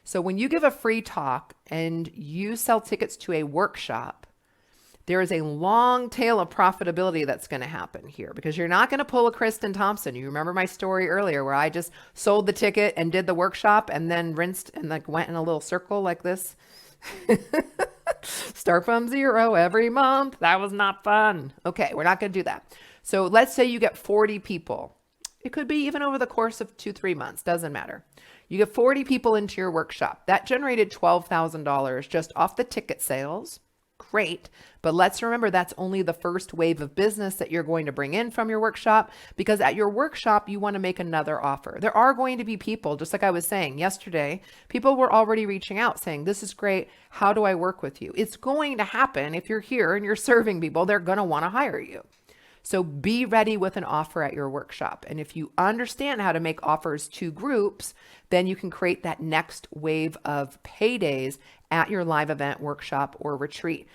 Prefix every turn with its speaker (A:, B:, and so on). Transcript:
A: So when you give a free talk and you sell tickets to a workshop, there is a long tail of profitability that's going to happen here because you're not going to pull a Kristen Thompson. You remember my story earlier where I just sold the ticket and did the workshop and then rinsed and like went in a little circle like this. Start from zero every month. That was not fun. Okay, we're not going to do that. So let's say you get 40 people. It could be even over the course of 2-3 months, doesn't matter. You get 40 people into your workshop. That generated $12,000 just off the ticket sales. Great. But let's remember that's only the first wave of business that you're going to bring in from your workshop, because at your workshop, you want to make another offer. There are going to be people, just like I was saying yesterday, people were already reaching out saying, this is great. How do I work with you? It's going to happen. If you're here and you're serving people, they're going to want to hire you. So be ready with an offer at your workshop. And if you understand how to make offers to groups, then you can create that next wave of paydays at your live event, workshop, or retreat.